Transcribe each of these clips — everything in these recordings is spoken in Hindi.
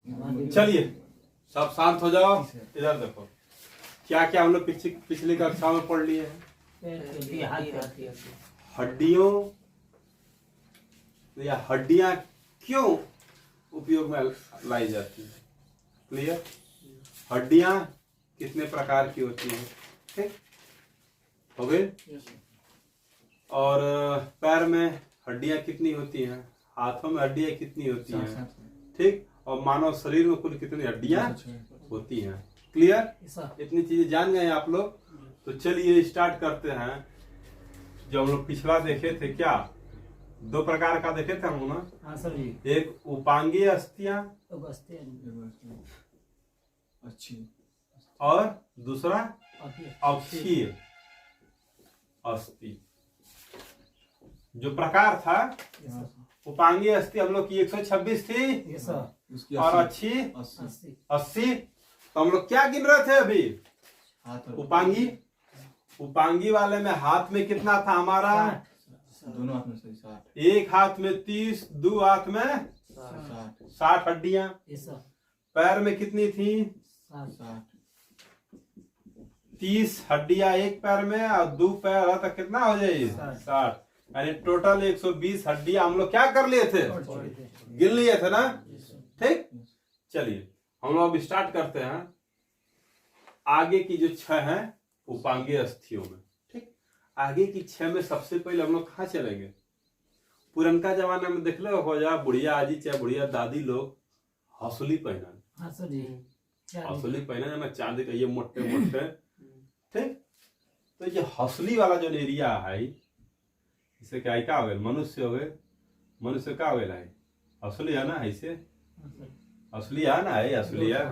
चलिए सब शांत हो जाओ। इधर देखो क्या क्या हम लोग पिछली कक्षा में पढ़ लिए हैं। हड्डियों या हड्डियां क्यों उपयोग में लाई जाती है। क्लियर। हड्डियां कितने प्रकार की होती हैं। ठीक हो गए। और पैर में हड्डियां कितनी होती हैं, हाथों में हड्डियां कितनी होती हैं। ठीक। और मानव शरीर में कुल कितनी हड्डियां होती हैं। क्लियर। इतनी चीजें जान गए आप लोग। तो चलिए स्टार्ट करते हैं। जो हम लोग पिछला देखे थे, क्या दो प्रकार का देखे थे हम लोग ना। हाँ सर जी। एक उपांगीय अस्थियां अच्छी और दूसरा अक्षीय अस्थि। जो प्रकार था उपांगीय अस्थि हम लोग की 126 थी और अच्छी 80। तो हम लोग क्या गिन रहे थे अभी। उपांगी वाले में हाथ में कितना था हमारा, दोनों हाथ में 60। एक हाथ में 30, दो हाथ में 60 हड्डियां। पैर में कितनी थी 30 हड्डियां एक पैर में और दो पैर तक कितना हो जाएगी 60। यानी टोटल 120 हड्डियां हम लोग क्या कर लिए थे, गिन लिए थे ना। ठीक। चलिए हम लोग अब स्टार्ट करते हैं। आगे की जो 6 हैं उपांगीय अस्थियों में। ठीक। आगे की 6 में सबसे पहले हम लोग कहाँ चलेंगे। पुरनका जमाना में देख लो हो जा बुढ़िया आजी चाहे बुढ़िया दादी लोग हौसली पहना, हौसली पहना में चांदी का ये मोटे मोटे। ठीक। तो ये हौसली वाला जो एरिया है इसे क्या क्या हो गए, मनुष्य हो गए। मनुष्य क्या हो गए है हौसली है ना, ऐसे असली है ना, है असली है।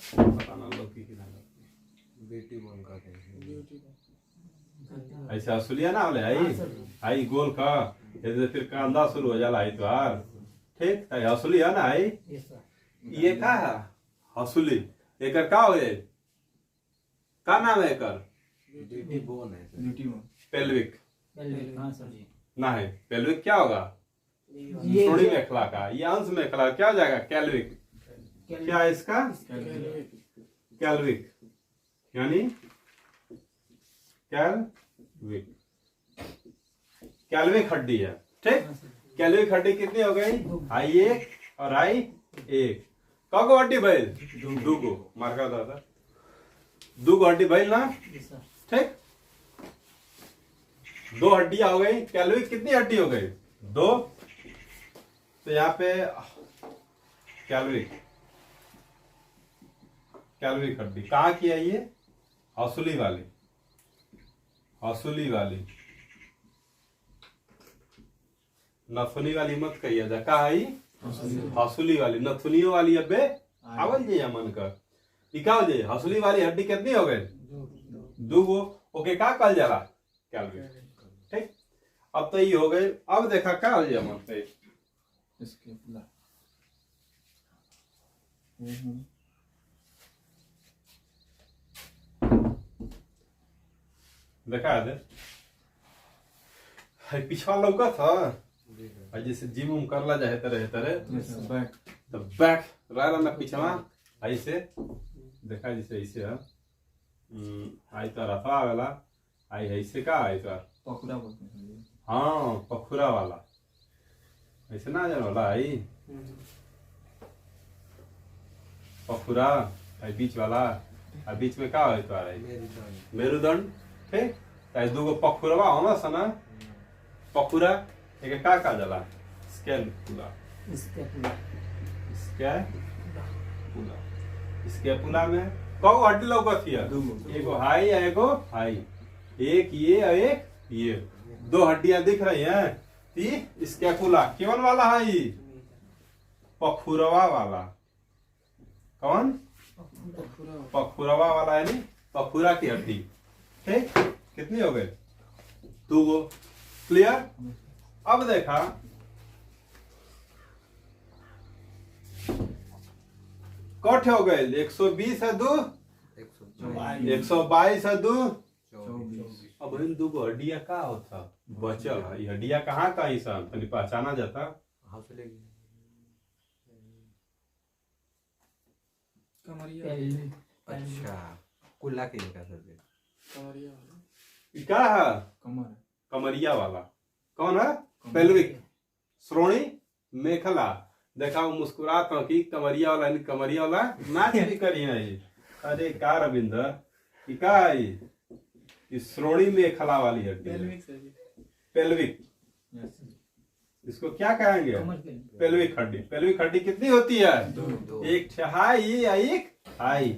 पता ना लोग की बेटी बोल का ऐसे असलिया ना बोले आई गोल का फिर कांदा शुरू हो जाला तो यार। ठीक। हसुली है ना ये का है हसुली। एकर का हो गए, का नाम है एकर, बेटी बोन है पेल्विक ना है। पेल्विक क्या होगा, थोड़ी मेखला का, ये अंश मेखला क्या हो जाएगा कैल्विक। क्या है इसका कैल्विक, यानी कैल्विक, कैल्विक हड्डी है। ठीक। कैल्विक हड्डी कितनी हो गई, आई एक और आई एक। कगो हड्डी भाई दूगो मार्का दादा दूगो हड्डी भाई ना। ठीक। दो हड्डियां हो गई। कैल्विक कितनी हड्डी हो गई, दो। तो यहाँ पे कैल्विक, कैल्विक हड्डी कहाँ की है ये, हौसुली वाली, हौसुली वाली। नथुनी वाली मत कहिए जा, का है हौसुली वाली। नथुनियों वाली अबे आवल जे मन का इका हो जाए। हौसुली वाली हड्डी कितनी हो गई, दो गो। ओके का कल जाला कैल्विक। ठीक। अब तो ये हो गए। अब देखा क्या हो जाए मन पे इसके देखा है पिछवा लौका था जैसे जिम उम करला जाए तरह तरह तो बैक रहा ना पिछवा ऐसे देखा जैसे ऐसे है। आई तो रफा वाला आई ऐसे का आई तो पखुरा बोलते हैं। हाँ पखुरा वाला ऐसे ना जाने वाला आई पखुरा आई बीच वाला। और बीच में का है तो आ रही मेरुदंड। ठीक। दूगो पखुरवा होना सना पखुरा एक का जला स्केपुला, स्केपुला में कौ हड्डी लौकत है, एगो हाई एगो हाई, एक ये और एक ये, दो हड्डियां दिख रही हैं। ती स्केपुला केवन वाला है, पखुरवा वाला। कौन, पखुरवा वाला है नी, पखुरा की हड्डी। ठीक। कितनी हो गई, दो गो। क्लियर। अब देखा कट हो गए 120 है दो, 122 है दो। अब इन दो गो हड्डियां का होता बचल है। हड्डियां कहाँ का ही सब तनी पहचाना जाता, अच्छा कुल्ला के क्या सर ये क्या है? कमर है। कमरिया वाला कौन है? पेल्विक श्रोणी मेखला। देखा वो मुस्कुराता हूँ कि कमरिया वाला यानी कमरिया वाला नाच भी करी है ये। अरे का रविंदर ये क्या है ये श्रोणी मेखला वाली हड्डी है। पेल्विक इसको क्या कहेंगे? पेल्विक हड्डी। पेल्विक हड्डी कितनी होती है? एक हाई या एक हाई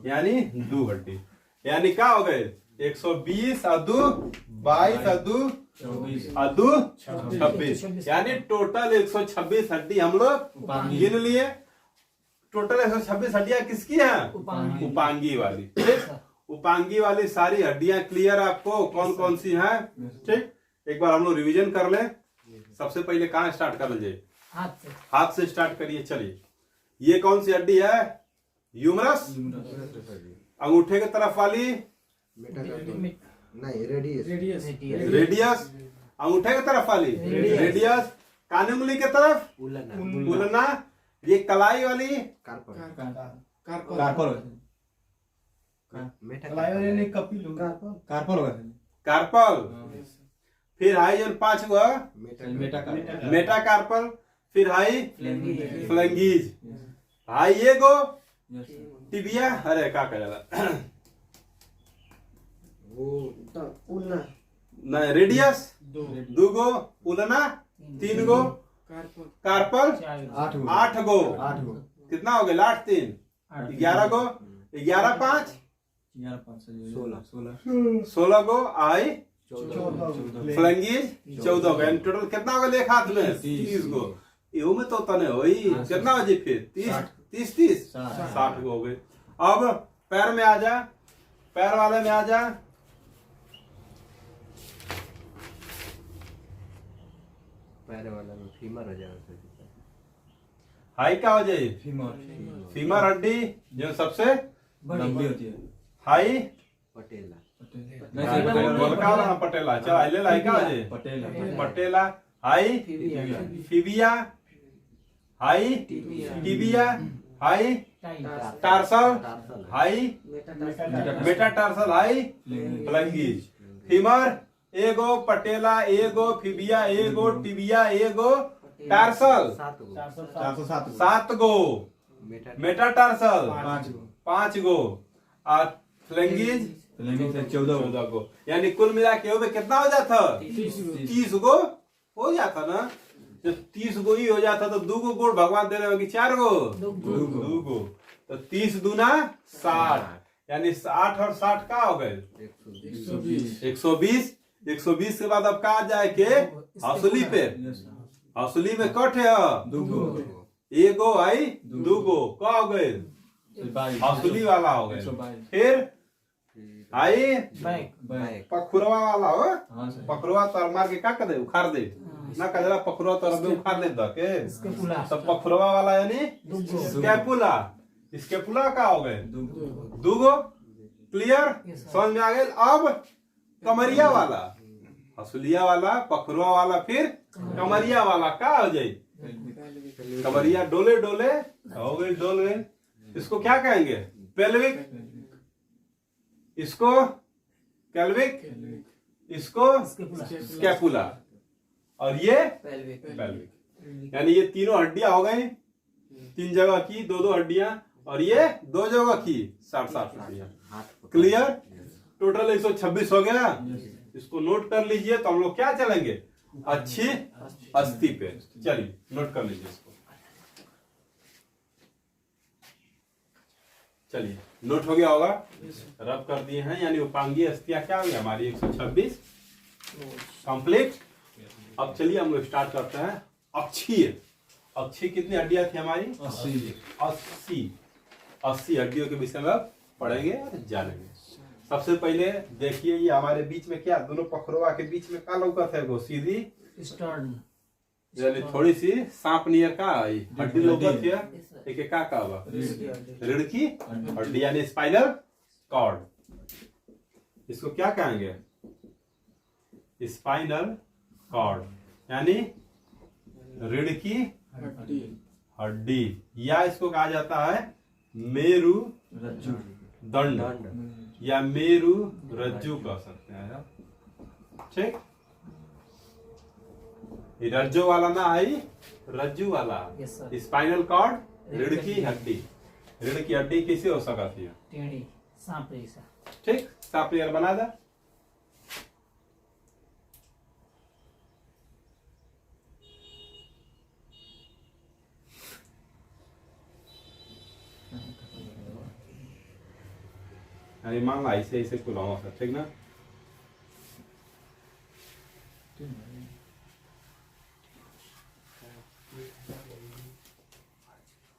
यानी दो हड्डी। यानी क्या हो गए? 120 अदू 22 अदू 26 यानी टोटल 126 हड्डी हम लोग गिन लिए। टोटल 126 हड्डियां किसकी हैं? उपांगी वाली। ठीक, उपांगी वाली सारी हड्डियां क्लियर आपको कौन कौन सी हैं? ठीक, एक बार हम लोग रिवीजन कर लें। सबसे पहले कहाँ स्टार्ट कर लीजिए? हाथ से स्टार्ट करिए। चलिए, ये कौन सी हड्डी है? यूमरस। अंगूठे के तरफ वाली नहीं रेडियस रेडियस। अंगूठे के तरफ वाली रेडियस। कान उंगली के तरफ उलना। ये कलाई वाली कार्पल कार्पल। फिर हाई जन 5 हुआ मेटा कार्पल। फिर हाई फ्लैंगीज। हाई ये गो टिबिया। अरे क्या कहेगा नहीं रेडियस। दो गो उलना। 3 गो कार्पल। 8 गो। कितना हो गया? 8 3 11 गो। 11 5 16 गो। आई फ्लैंगीज 14 गो। टोटल कितना हो गया एक हाथ में? 30 गो। यू में तो तने होई कितना हो जी? फिर 30 60 गो हो गए। अब पैर में आ जा। पैर वाले में आ जा। पैर वाला में फीमर हो जाएगा। हाई क्या हो जाए? फीमर फीमर हड्डी जो सबसे लंबी होती है। हाई पटेला गोलका वाला पटेला। चल आइले लाई क्या हो जाए? पटेला। हाई फिबिया। हाई टिबिया। हाई टार्सल। हाई मेटाटार्सल। हाई फ्लैंगीज। फीमर एगो पटेला एगो फिबिया एगो टिबिया एगो टार्सल 7 गो। मेटाटार्सल 5 गो। और फ्लैंगीज 14 गो। यानी कुल मिला के कितना हो जाता? 30 गो हो जाता ना। जब 30 गो ही हो जाता तो 2 गो गुड़ भगवान दे रहे होगी। 4 गो 2 गो। तो 30 दूना 60 यानी 60 और 60 का हो गए 120। 120 के बाद अब कहा जाए के हौसली पे। हौसली में कट है एगो आई 2 गो का हो गए? हौसली वाला हो गए। फिर आई पखुरवा वाला हो। पखुरवा तर मार के क्या कर दे? उखाड़ दे ना। कजरा पखुरवा तर उखाड़ दे के सब पखुरवा वाला यानी स्कैपुला। स्कैपुला का हो गए 2 गो। क्लियर समझ में आ गए? अब कमरिया वाला हसुलिया वाला पखुरवा वाला फिर कमरिया वाला का हो जाए? कमरिया डोले डोले हो गई। डोल गए। इसको क्या कहेंगे? पेल्विक। इसको कैल्विक। इसको स्कैपुला। और ये पेल्विक। यानी ये तीनों हड्डियां हो गई। 3 जगह की 2 हड्डियां और ये 2 जगह की 60 हड्डियां। क्लियर? टोटल 126 हो गया। इसको नोट कर लीजिए। तो हम लोग क्या चलेंगे? अच्छी अस्थि पे। चलिए नोट कर लीजिए इसको। चलिए नोट हो गया होगा। रब कर दिए हैं। यानी उपांगी अस्थियां क्या हुई हमारी? 126 कंप्लीट। अब चलिए हम लोग स्टार्ट करते हैं अक्षीय। अक्षीय कितनी हड्डियां थी हमारी? 80 हड्डियों के विषय में पढ़ेंगे और जानेंगे। सबसे पहले देखिए ये हमारे बीच में क्या दोनों पखरवा के बीच में का लौकत है? वो सीधी यानी थोड़ी सी सांप नियर का हड्डी लौकत है। एक का हुआ रीढ़ की हड्डी यानी स्पाइनल कॉर्ड। इसको क्या कहेंगे? स्पाइनल कॉर्ड यानी रीढ़ की हड्डी या इसको कहा जाता है मेरु रज्जू दंड दंड या मेरु रज्जू कह सकते हैं आप। ठीक, ये रज्जू वाला ना आई, रज्जू वाला Yes, sir. स्पाइनल कॉर्ड, रीढ़ की हड्डी। रीढ़ की हड्डी किसी हो सकती है। टेढ़ी सांप जैसा। ठीक, साफ क्लियर बना दे। यानी मान ला ऐसे ऐसे खुलाओ सर, ठीक ना।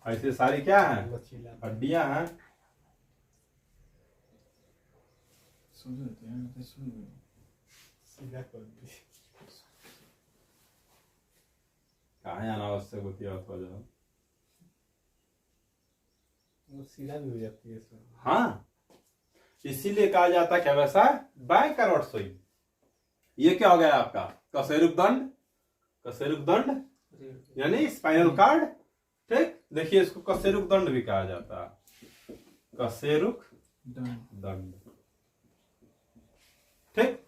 ऐसे सारी क्या है, हड्डियां हैं। सुन लेते हैं तो सुन लो। कहाँ अनावश्यक होती है हो जाओ। सीधा भी हो जाती है सर। हाँ, इसीलिए कहा जाता है क्या वैसा बाएं करवट सोई। ये क्या हो गया आपका कशेरुक दंड, कशेरुक दंड यानी स्पाइनल कार्ड। ठीक, देखिए इसको कशेरुक दंड भी कहा जाता है, कशेरुक दंड। ठीक,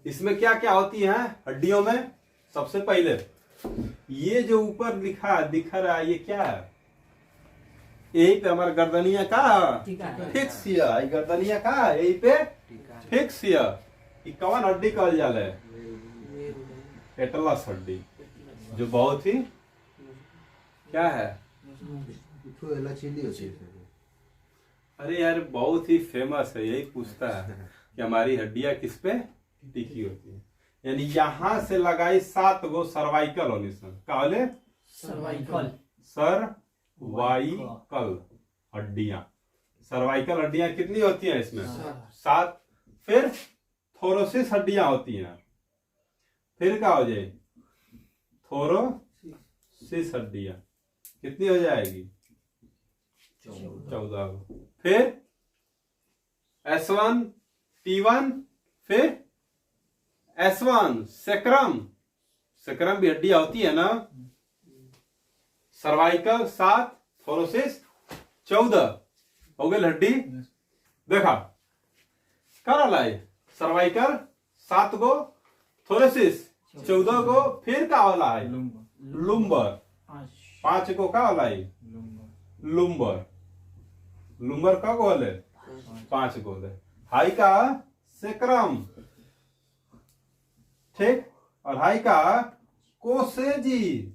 इसमें क्या क्या होती है हड्डियों में। सबसे पहले ये जो ऊपर लिखा दिख रहा है ये क्या है, यही पे हमारा गर्दनिया का टीका है। फिक्सिया, ये गर्दनिया का यही पे फिक्सिया। ये कौन हड्डी कहल जाला है, एटलस हड्डी, जो बहुत ही क्या है, चिल्ली होती है अरे यार बहुत ही फेमस है। यही पूछता है कि हमारी हड्डियां किस पे टिकी होती है। यानी यहां से लगाई 7 गो सर्वाइकल ओनिसन, का बोले सर्वाइकल। सर्वाइकल हड्डियां। सर्वाइकल हड्डियां कितनी होती हैं इसमें, 7। फिर थोरोसिस हड्डियां होती हैं। फिर क्या हो जाए, थोरोसिस हड्डियां कितनी हो जाएगी, 14 गो। फिर S1 T1, फिर S1 सेक्रम, सेक्रम भी हड्डियां होती है ना। सर्वाइकल 7, थोरोसिस 14 हो गई हड्डी। देखा कर लाई, सर्वाइकल 7 गो, थोरोसिस 14 गो, फिर का होला है लुम्बर 5 गो, का होला है लुम्बर। लुम्बर का गो होले 5 गो ले। हाई का सेक्रम, ठीक, और हाई का कोसेजी,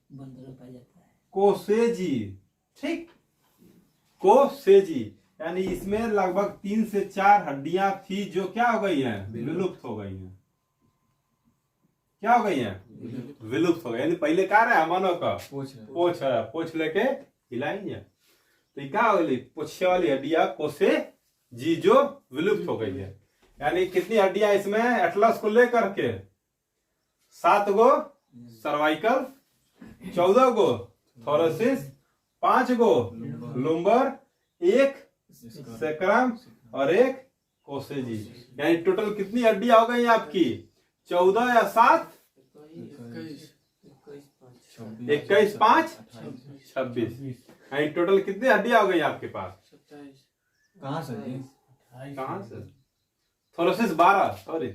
बंदर पाया जाता है। कोसेजी। ठीक, कोसेजी यानी इसमें लगभग 3 से 4 हड्डियां थी जो क्या हो गई हैं, विलुप्त हो गई हैं। क्या हो गई हैं, विलुप्त हो गई। यानी पहले क्या रहा मानव का पोछ है, पोछ लेके हिलाएंगे तो क्या हो गई, पोछे वाली हड्डियां कोसे जी जो विलुप्त हो गई है। यानी कितनी हड्डियां इसमें एटलस को लेकर के, 7 गो सर्वाइकल, 14 गो थोरोसिस, 5 गो लुम्बर, 1 सेक्रम और 1 कोसेजी। यानी टोटल कितनी हड्डियां हो गई आपकी, 14 या 7, 21, 5, 26। यानी टोटल कितनी हड्डियां हो गई आपके पास, कहाँ से जी? कहां से, थोरोसिस 12, सॉरी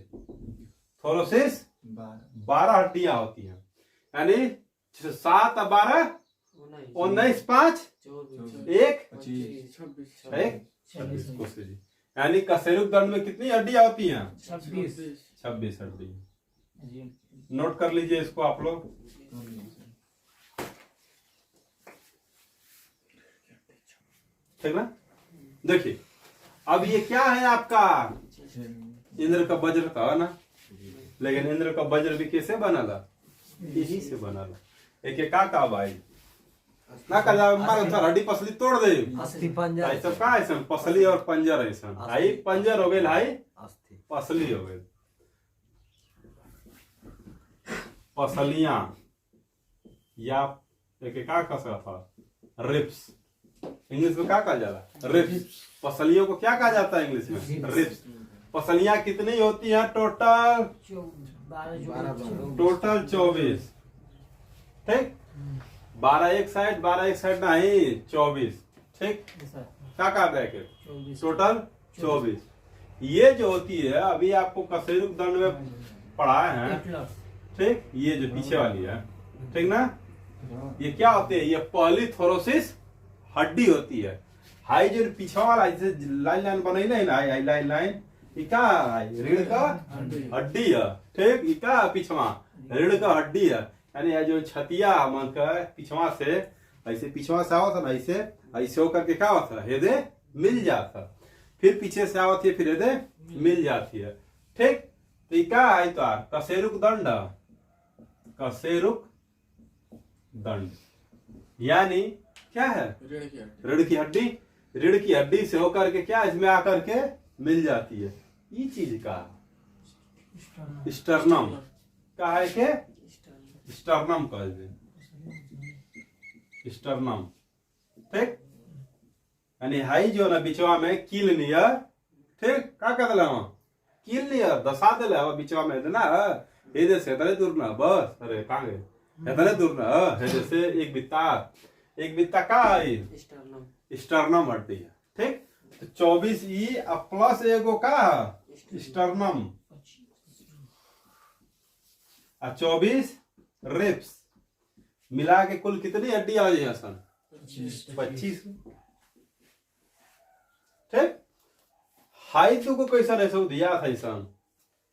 थोरोसिस 12 हड्डियां होती हैं। यानी 7 और 12 19, 5, 1, 26 कोसेजी। यानी कशेरुक दंड में कितनी हड्डियां होती हैं, 26 हड्डी। नोट कर लीजिए इसको आप लोग। ठीक ना। देखिए अब ये क्या है आपका, इंद्र का वज्र था ना, लेकिन इंद्र का वज्र भी कैसे बना ला, यही से बना ला। एक का भाई ना कर हड्डी पसली तोड़ दे, अस्थि पंजर ऐसा का ऐसा पसली और पंजर ऐसा, हाई पंजर हो गए, हाई अस्थि पसली हो गए। पसलियां या एक का कसा था, रिप्स, इंग्लिश में क्या कहा जाता है, रिप्स। पसलियों को क्या कहा जाता है इंग्लिश में, रिप्स। पसलियां कितनी होती हैं टोटल, टोटल 24। ठीक, 12 एक साइड, 12 एक साइड नहीं, 24। ठीक, Yes, sir. का ब्रैकेट 24 टोटल 24। ये जो होती है अभी आपको कशेरुक दंड में पढ़ाए हैं, Atlas. ठीक, ये जो पीछे वाली है, ठीक ना, ये क्या होती है, ये पहली थोरोसिस हड्डी होती है। हाई जो पीछे वाला जैसे लाइन लाइन बनाई नहीं ना, हाई लाइन लाइन इका रीढ़ का हड्डी है, ठीक, इका पिछवा रीढ़ का हड्डी है, यानी ये जो छतिया मन का पिछवा से ऐसे पिछवा से आवत है ना, ऐसे ऐसे होकर के क्या होता है, हृदय मिल जाता, फिर पीछे से आवत है, फिर हृदय मिल जाती है, ठीक। तो क्या है तो कशेरुक दंड, कशेरुक दंड यानी क्या है, रीढ़ की हड्डी, रीढ़ की हड्डी से होकर के क्या इसमें आकर के मिल जाती है, ये चीज का स्टर्नम का है के स्टर्नम कह दे, स्टर्नम, ठीक, यानी हाई जो ना बिचवा में कील नियर, ठीक, का कर दिला कील नियर दशा दिला बिचवा में देना हे दे से तरे दूर ना, बस अरे कांगे हे तरे दूर ना, हे दे से एक बित्ता का है स्टर्नम हड्डी है, ठीक। तो 24 ई प्लस एगो का स्टर्नम और 24 रिप्स मिला के कुल कितनी हड्डी आ जाए सन, 25, ठीक। हाई तो को कैसा ऐसा दिया था सन,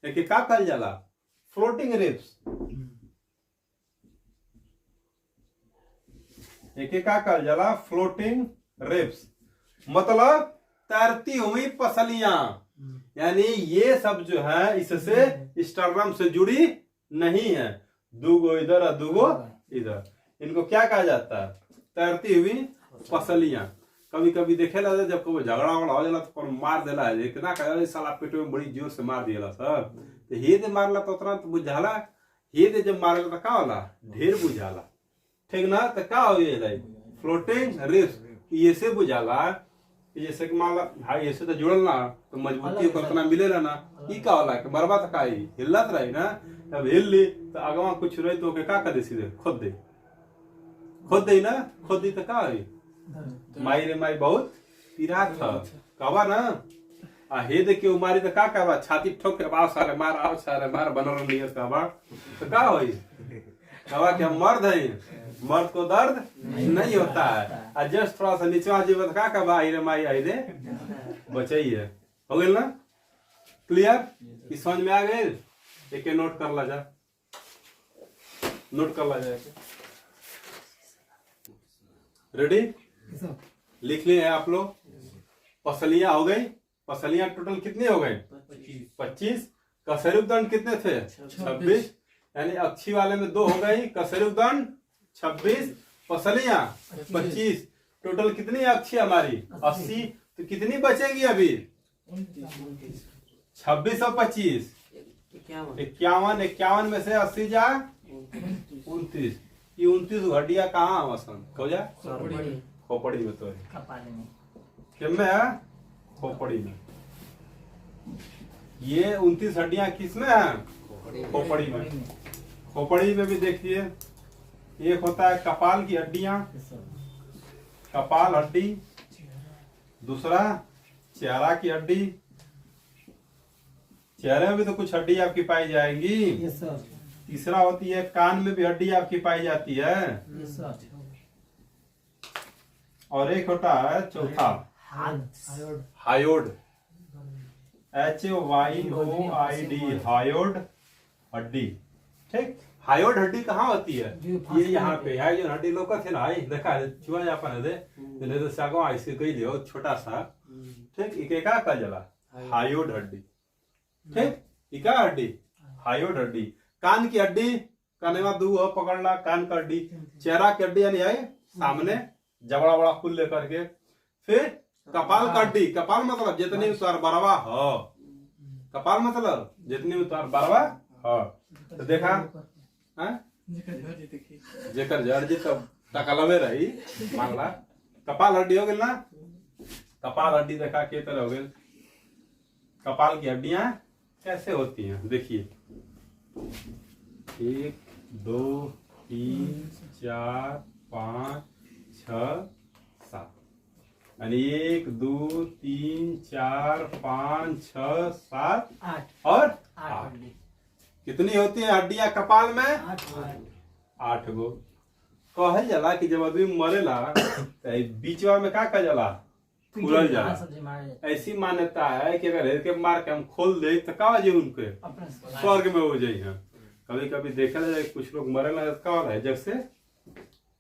एक का कल जाला फ्लोटिंग रिप्स, एक का कल जाला फ्लोटिंग रिप्स, मतलब तैरती हुई पसलियां, यानी ये सब जो है इससे स्टर्नम से जुड़ी नहीं है, दूगो इधर और दूगो इधर, इनको क्या कहा जाता है, तैरती हुई पसलियां। कभी कभी देखे ला जब कभी झगड़ा वगड़ा हो जाला तो मार देला है, इतना कह साला पेट में बड़ी जोर से मार दिया सर, तो हे दे मारला तो उतना तो बुझाला, हे दे जब मारला तो का होला ढेर बुझाला, ठीक ना, तो का हो जाए फ्लोटिंग रिप्स, ये से बुझाला जैसे कि मान ला भाई ऐसे तो जुड़ल ना तो मजबूती कल्पना मिलेला ना, ई का होला कि मरबा तो का हिलत रही ना, अब हिल ली तो अगवा कुछ रही तो का कर दे, सीधे खोद दे ना, खोद दी तो का है माई रे माई बहुत पीरा था कबा ना, आ हे दे के उमारी तो का कहबा छाती ठोक के आओ सारे मार बनल नहीं कहबा तो का होई, कहबा कि हम मर्द हैं, मर्द को दर्द नहीं होता है, और जस्ट थोड़ा सा नीचे जीव का कहबा आई रे माई आई दे बचाइए, हो गया ना क्लियर, कि समझ में आ गए, एक नोट कर ला जा, नोट कर ला जाए, रेडी, लिख लिए हैं आप लोग, पसलियां हो गई, पसलियां टोटल कितनी हो गई 25, कशेरुक दंड कितने थे 26, यानी अक्षी वाले में 2 हो गई, कशेरुक दंड 26, पसलियां 25, टोटल कितनी अक्षी हमारी 80, तो कितनी बचेंगी अभी 26 और 25 51 में से 80 जा 29, ये 29 हड्डियां कहाँ वसन हो जा खोपड़ी में, तो है कपाल में, किम में है खोपड़ी में, ये 29 हड्डियां किस में है खोपड़ी में, खोपड़ी में भी देखिए एक होता है कपाल की हड्डियां, कपाल हड्डी, दूसरा चेहरा की हड्डी, चेहरे में भी तो कुछ हड्डी आपकी पाई जाएंगी, यस सर, तीसरा होती है कान में भी हड्डी आपकी पाई जाती है, यस सर, और एक होता है चौथा हायोड, HYOID हायोड हड्डी, ठीक। हायोड हड्डी कहाँ होती है, ये यहाँ पे है, जो हड्डी लोग थे ना, देखा चुआ जापन दे नहीं तो सागो ऐसे कही लियो छोटा सा, ठीक, एक का जला हायोड हड्डी, ठीक, इका हड्डी हायोड हड्डी, कान की हड्डी कानेवा दू हो पकड़ना, कान का हड्डी, चेहरा की हड्डी यानी है सामने जबड़ा बड़ा खुल लेकर के, फिर कपाल का हड्डी, कपाल मतलब जितनी उतार बरवा हो, कपाल मतलब जितनी उतार बरवा हो, तो देखा जेकर जड़ जी तब टकलवे रही मांगला, कपाल हड्डी हो गई ना, कपाल हड्डी देखा के तरह हो गई, कपाल की हड्डियां कैसे होती हैं देखिए, 1 2 3 4 5 6 7, यानी 1 2 3 4 5 6 7 आठ और आठ 8। हड्डी कितनी होती है हड्डियां कपाल में? 8 8 गो। कहल जाला कि जब आदमी मरेला तो बीचवा में का कह जाला? फूलल जाला। सब्जी मार जाता ऐसी मान्यता है कि अगर एक मार के हम खोल दे तो का जे उनके अपने स्वर्ग में हो जाई है। कभी कभी देखा जाए कुछ लोग मरेला तो का होला है जब से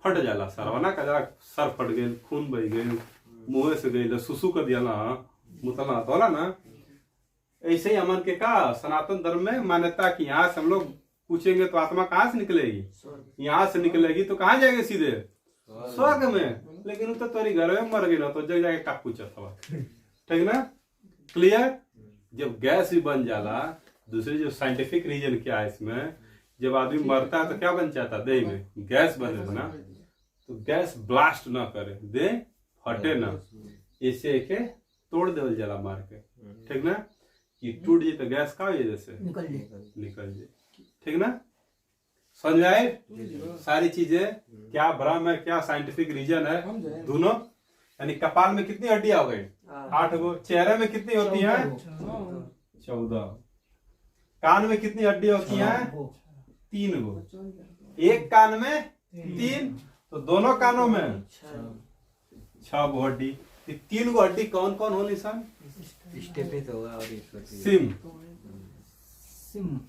फट जाला सरवना का जरा सर फट गई, खून बह गई, मुंह से गई, सुसु कर दिया ना, मुतला तो होला ना। ऐसे ही अमन के का सनातन धर्म में मान्यता कि यहाँ से हम लोग पूछेंगे तो आत्मा कहाँ से निकलेगी? यहाँ से निकलेगी तो कहाँ जाएगी? सीधे स्वर्ग में। लेकिन वो तो तुम्हारी घर में मर गई ना तो जग जाके का पूछा था। ठीक ना? क्लियर? जब गैस भी बन जाला, दूसरी जो साइंटिफिक रीजन क्या है इसमें, जब आदमी मरता है तो क्या बन जाता है देह में? गैस बने ना, तो गैस ब्लास्ट ना करे, देह फटे ना, इसे के तोड़ देवल जला मार के। ठीक ना? कि टूट जाए तो गैस का वजह से निकल जाए। निकल जाए। ठीक ना? समझ में आए सारी चीजें? क्या भ्रम है, क्या साइंटिफिक रीजन है दोनों। यानी कपाल में कितनी हड्डियां हो गई? 8 गो। चेहरे में कितनी होती हैं? 14। कान में कितनी हड्डियां होती हैं? 3 गो। एक कान में 3, तो दोनों कानों में 6 गो हड्डी। 3 गो हड्डी कौन कौन होनी सन? स्टेपिस होगा और ये छोटी सिम। सिम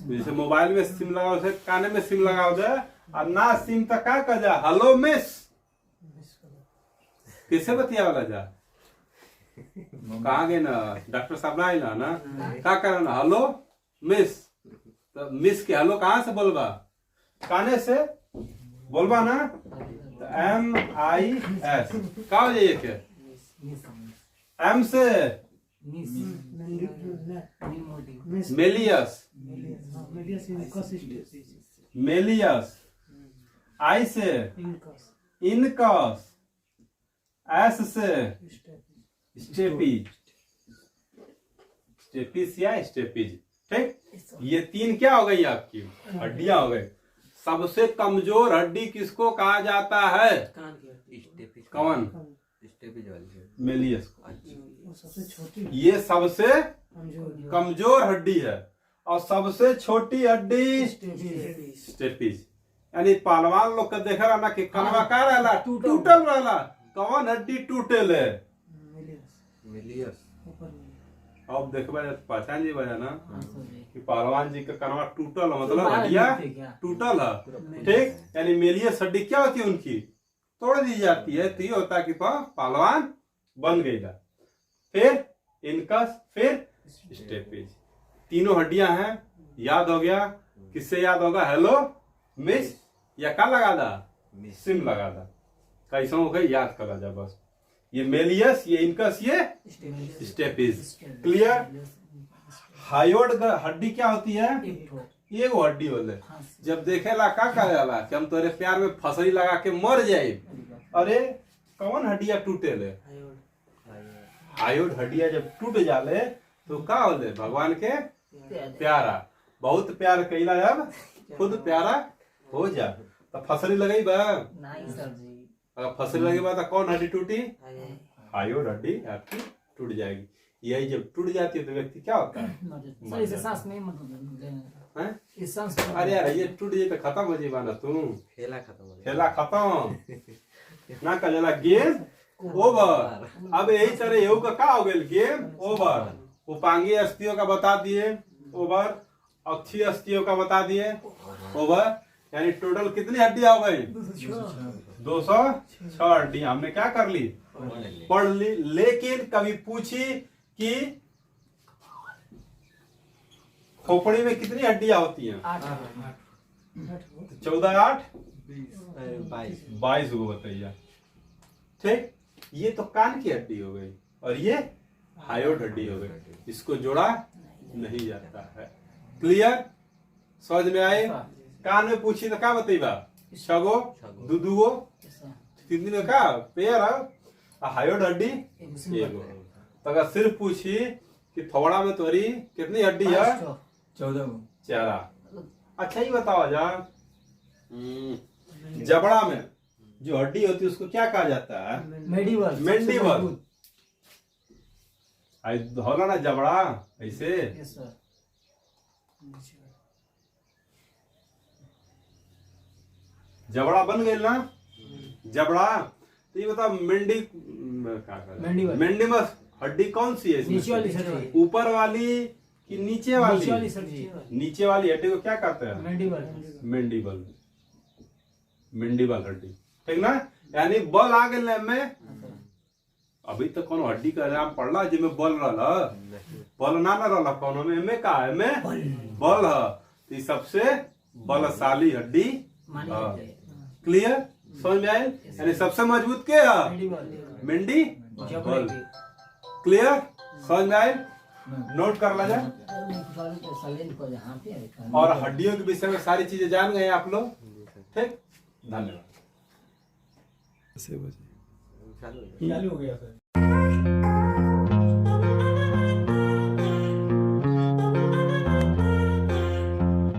जैसे मोबाइल में सिम लगाओ से काने में सिम लगाओ जाए और ना सिम तक का कर जा हेलो मिस कैसे बतिया वाला जा कहाँ गए ना डॉक्टर साहब ना ना का कर ना हेलो मिस, तो मिस के हेलो कहाँ से बोलबा? काने से बोलबा ना। MIS का हो जाइए के M से मेलियस, मेलियस। I से इनकस, S से स्टेपीज, स्टेपीज या स्टेपीज। ठीक, ये 3 क्या हो गई आपकी हड्डियां हो गई। सबसे कमजोर हड्डी किसको कहा जाता है? स्टेपिस कौन? स्टेपिस वाली मेलियस को। सबसे छोटी ये सबसे कमजोर हड्डी है और सबसे छोटी हड्डी स्टेपीज। यानी पहलवान लोग का देखा रहा ना कि कनवा का रहला टूटल रहला, कौन हड्डी टूटल है? मिलियस। अब देखबा पहचान जी बजा ना कि पहलवान जी का कनवा टूटल है, मतलब हड्डियां टूटल है। ठीक, यानी मेलियस हड्डी क्या होती है उनकी? तोड़ दी जाती है। तो ये होता है कि पहलवान बन गई। फिर इनकस, फिर स्टेपीज। तीनों हड्डियां हैं। याद हो गया? किससे याद होगा? हेलो मिस या का लगा दा? सिम लगा दा। कैसा हो गई याद करा जा बस। ये मेलियस, ये इनकस, ये स्टेपीज। क्लियर? हायोड हड्डी क्या होती है? ये वो हड्डी होले। जब देखेला का करेला कि हम तोरे प्यार में फसरी लगा के मर जाए, अरे कौन हड्डियां टूटे ले? हायोड हड्डियां जब टूट जाले तो का होले? भगवान के प्यारा। बहुत प्यार कैला जब खुद प्यारा हो जा तो फसरी लगई बा। नहीं सर जी। अगर फसरी लगी बा तो कौन हड्डी टूटी? हायोड हड्डी आपकी टूट जाएगी। यही जब टूट जाती है तो व्यक्ति क्या होता है? सर इसे सांस नहीं मतलब हैं? इस सांस अरे यार ये टूट जाए तो खत्म हो जाए ना तू। खेला खत्म हो गया। खेला खत्म ना का जला गेम ओवर। अब यही तरह यू का हो गया गेम ओवर। उपांगी अस्थियों का बता दिए ओवर, अक्षीय अस्थियों का बता दिए ओवर। यानी टोटल कितनी हड्डियां हो गई? 206 हड्डियां हमने क्या कर ली? पढ़ ली। लेकिन कभी पूछी कि खोपड़ी में कितनी हड्डियां होती हैं? 14 8 22 को बताइए। ठीक, ये तो कान की हड्डी हो गई और ये हायोड हड्डी हो गई। इसको जोड़ा नहीं जाता है। क्लियर? समझ में आए? कान में पूछी तो क्या बताइबा? 6 गो, 2 गो, 3 गो का पेयर है। हायोड हड्डी 1 गो। तो अगर सिर्फ पूछी कि थोड़ा में तोरी कितनी हड्डी है? 14 गो। चेहरा। अच्छा ही बताओ जा। जबड़ा में जो हड्डी होती है उसको क्या कहा जाता है? Medieval mandible. होला ना जबड़ा ऐसे। यस सर जबड़ा बन गई ना, जबड़ा। तो ये बताओ मेंडिबल। मेंडिबस हड्डी कौन सी है नीचे वाली इसमें? सर ऊपर वाली कि नीचे वाली? नीचे वाली सर जी नीचे वाली हड्डी को क्या कहते हैं? Mandible mandible. मेंडिबल हड्डी, ठीक ना। यानी बल आ गए में। अभी तो कौन हड्डी का नाम पढ़ला जिसमें बल रहा? बल ना रहा कौन में? एमे का है? में बल है। तो ये सबसे बलशाली हड्डी। मानी हाँ। जाती है। क्लियर, समझ में आए? यानी सबसे मजबूत के है? मेंडिबल मेंडी जबड़े बल। के क्लियर, समझ में आए? नोट कर ला जाए। सलेन को जहाँ पे है। और हड्डियों के विषय में सारी चीजें जान गए आप लोग, ठीक। धन्यवाद। चालू है। चालू हो गया सर।